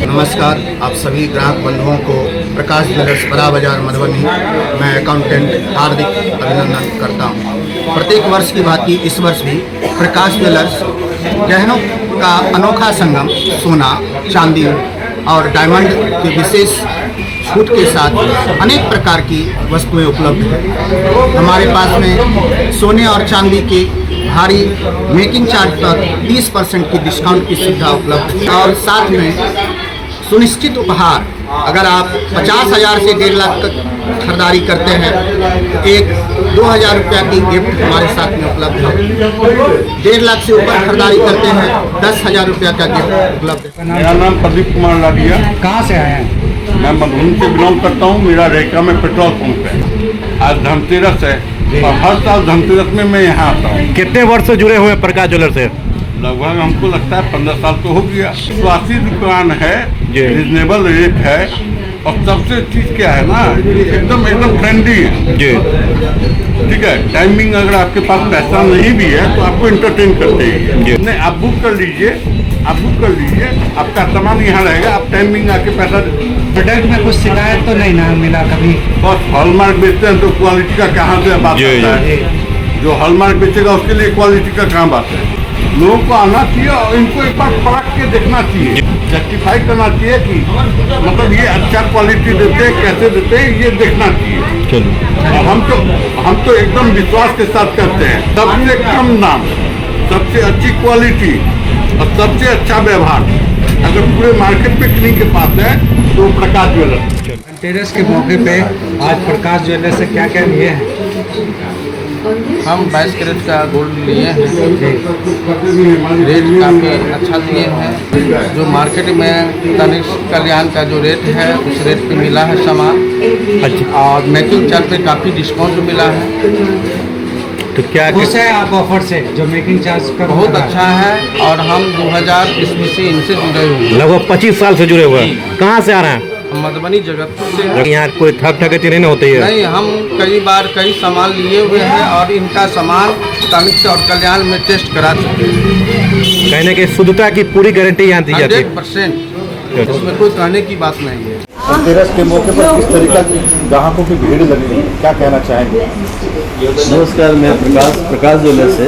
नमस्कार, आप सभी ग्राहक बंधुओं को प्रकाश ज्वेलर्स बड़ा बाजार मधुबनी मैं अकाउंटेंट हार्दिक अभिनंदन करता हूं। प्रत्येक वर्ष की भांति इस वर्ष भी प्रकाश ज्वेलर्स गहनों का अनोखा संगम सोना, चांदी और डायमंड के विशेष छूट के साथ अनेक प्रकार की वस्तुएं उपलब्ध हैं। हमारे पास में सोने और चांदी के भारी मेकिंग चार्ज पर 30% की डिस्काउंट की सुविधा उपलब्ध है और साथ में सुनिश्चित उपहार, अगर आप 50,000 से 1.5 लाख तक खरीदारी करते हैं तो एक 2,000 रुपया की गिफ्ट हमारे साथ में उपलब्ध है। 1.5 लाख से ऊपर खरीदारी करते हैं 10,000 रुपया का गिफ्ट उपलब्ध है। मेरा नाम प्रदीप कुमार लाडिया। कहाँ से आए हैं? मैं मधुबनी से बिलोंग करता हूँ। मेरा रेका में पेट्रोल पंप है। आज धनतेरस है और हर साल धनतेरस में मैं यहाँ आता हूँ। कितने वर्ष से जुड़े हुए हैं प्रकाश ज्वेलर्स से? लगभग हमको लगता है 15 साल तो हो गया। स्वास्थ्य दुकान है, रिजनेबल रेट है और सबसे चीज क्या है ना, एकदम फ्रेंडली है जी। ठीक है। टाइमिंग अगर आपके पास पैसा नहीं भी है तो आपको एंटरटेन करते हैं। नहीं, आप बुक कर लीजिए, आपका सामान यहाँ रहेगा, आप टाइमिंग आके पैसा। प्रोडक्ट में कुछ शिकायत तो नहीं ना मिला कभी? बस हॉलमार्क बेचते हैं तो क्वालिटी का कहाँ से बात करता है। जो हॉलमार्क बेचेगा उसके लिए क्वालिटी का कहाँ बात है। लोगों को आना चाहिए और इनको एक बार परख के देखना चाहिए, जस्टिफाई करना चाहिए कि मतलब ये अच्छा क्वालिटी देते हैं, कैसे देते हैं, ये देखना चाहिए। और हम तो एकदम विश्वास के साथ करते हैं। सबसे कम दाम, सबसे अच्छी क्वालिटी और सबसे अच्छा व्यवहार अगर पूरे मार्केट में किन्हीं के पास है तो प्रकाश ज्वेलर्स। धनतेरस के मौके पे आज प्रकाश ज्वेलर्स से क्या क्या लिए हैं? हम 22 कैरेट का गोल्ड लिए हैं। रेट काफ़ी अच्छा दिए हैं। जो मार्केट में तनिष्क कल्याण का जो रेट है उस रेट पे मिला है सामान। अच्छा। और मेकिंग चार्ज पे काफ़ी डिस्काउंट मिला है। तो क्या खुश है आप ऑफर से जो मेकिंग चार्ज का? बहुत अच्छा है और हम 2000 ईस्वी से इनसे जुड़े हुए हैं। लगभग 25 साल से जुड़े हुए हैं। कहाँ से आ रहे हैं? मधुबनी जगतपुर से। यहाँ कोई ठग ठगती नहीं होती है? नहीं, हम कई बार कई सामान लिए हुए हैं और इनका सामान तनिष्क और कल्याण में टेस्ट करा चुके हैं। कहने की शुद्धता की पूरी गारंटी यहाँ दी जाती है। 100%। उसमें कोई कहने की बात नहीं है। धनतेरस के मौके पर किस तरीका की ग्राहकों की भीड़ लग रही है, क्या कहना चाहेंगे? नमस्कार, मैं प्रकाश ज्वेलर्स से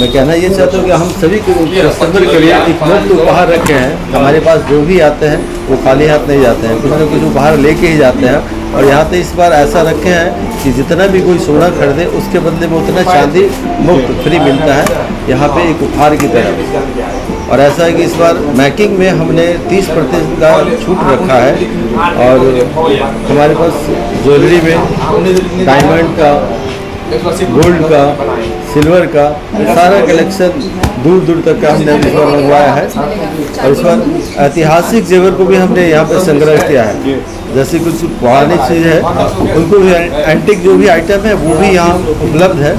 मैं कहना ये चाहता हूँ कि हम सभी कस्टमर के लिए एक मुफ्त उपहार रखे हैं। हमारे पास जो भी आते हैं वो खाली हाथ नहीं जाते हैं, कुछ ना कुछ उपहार लेके ही जाते हैं। और यहाँ पे इस बार ऐसा रखे हैं कि जितना भी कोई सोना खरीदे उसके बदले में उतना चांदी मुफ्त फ्री मिलता है यहाँ पे एक उपहार की तरह। और ऐसा है कि इस बार मेकिंग में हमने 30% का छूट रखा है। और हमारे पास ज्वेलरी में डायमंड का, गोल्ड का, सिल्वर का सारा कलेक्शन दूर दूर तक का हमने इस बार मंगवाया है। और इस बार ऐतिहासिक जेवर को भी हमने यहाँ पे संग्रह किया है। जैसे कुछ पुरानी चीज़ है उनको भी, एंटिक जो भी आइटम है वो भी यहाँ उपलब्ध है।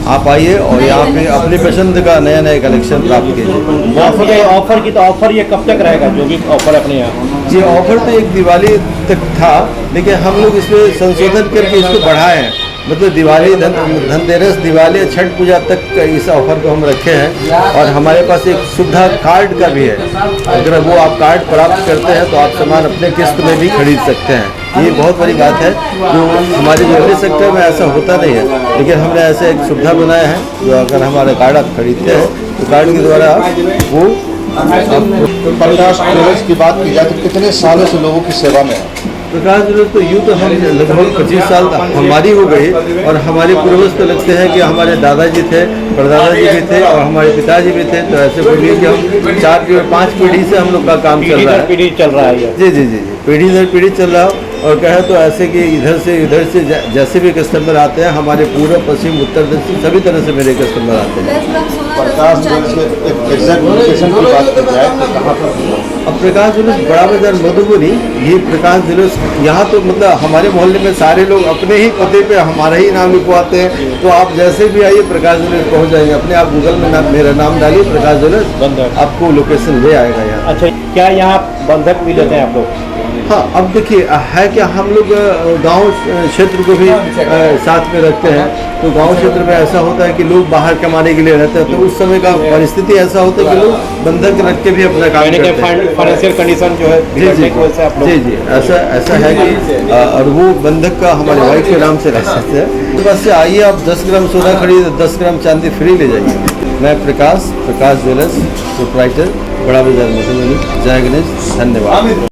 आप आइए और यहाँ पे अपनी पसंद का नया नया कलेक्शन प्राप्त कीजिए। ऑफर की तो ऑफर ये कब तक रहेगा, जो भी ऑफर अपने यहाँ? जी, ऑफर तो एक दिवाली तक था, लेकिन हम लोग इसमें संशोधन करके इसको बढ़ाए हैं। मतलब दिवाली, धनतेरस, दिवाली, छठ पूजा तक इस ऑफर को हम रखे हैं। और हमारे पास एक सुविधा कार्ड का भी है। अगर वो आप कार्ड प्राप्त करते हैं तो आप सामान अपने किस्त में भी खरीद सकते हैं। ये बहुत बड़ी बात है, जो हमारे ज्वेलरी सेक्टर में ऐसा होता नहीं है, लेकिन हमने ऐसे एक सुविधा बनाया है जो अगर हमारा कार्ड आप खरीदते हैं तो कार्ड के द्वारा वो प्रकाश ज्वेलर्स की बात की जाए तो कितने सालों से लोगों की सेवा में है? प्रकाश ज्वेलर्स तो यूँ तो हम लगभग 25 साल हमारी हो गई। और हमारे पूर्वज तो लगते हैं कि हमारे दादाजी थे, परदादाजी भी थे और हमारे पिताजी भी थे। तो ऐसे बोलिए कि हम 4-5 पीढ़ी से हम लोग का काम चल रहा है। पीढ़ी चल रहा है। जी जी जी, पीढ़ी दर पीढ़ी चल रहा है। और कहे तो ऐसे कि इधर से जैसे भी कस्टमर आते हैं, हमारे पूर्व, पश्चिम, उत्तर, दक्षिण सभी तरह से मेरे कस्टमर आते हैं। प्रकाश ज्वेलर्स के एग्जैक्ट लोकेशन की बात की जाए तो कहाँ पर? अब प्रकाश ज्वेलर्स बड़ा बाजार मधुबनी, ये प्रकाश ज्वेलर्स यहाँ तो मतलब हमारे मोहल्ले में सारे लोग अपने ही पते पे हमारा ही नाम लिखवाते हैं। तो आप जैसे भी आइए प्रकाश ज्वेलर्स पहुँच जाएंगे। अपने आप गूगल में मेरा नाम डालिए प्रकाश ज्वेलर्स, आपको लोकेशन ले आएगा यहाँ। अच्छा, क्या यहाँ बंधक भी लेते हैं आप लोग? हाँ, अब देखिए है कि हम लोग गांव क्षेत्र को भी साथ में रखते हैं, तो गांव क्षेत्र में ऐसा होता है कि लोग बाहर कमाने के लिए रहते हैं, तो उस समय का परिस्थिति ऐसा होता है कि लोग बंधक रख के भी अपना काम करते हैं। फाइनेंशियल कंडीशन जो है बिगड़ने की वजह से आप लोग जी ऐसा है कि और वो बंधक का हमारे वाइफ के नाम से रह सकते हैं। तो बस से आइए, आप 10 ग्राम सोना खरीदे 10 ग्राम चांदी फ्री ले जाइए। मैं प्रकाश ज्वेलर्स प्रोप्राइटर, बड़ा बाजार मधुबनी। जय गणेश, धन्यवाद।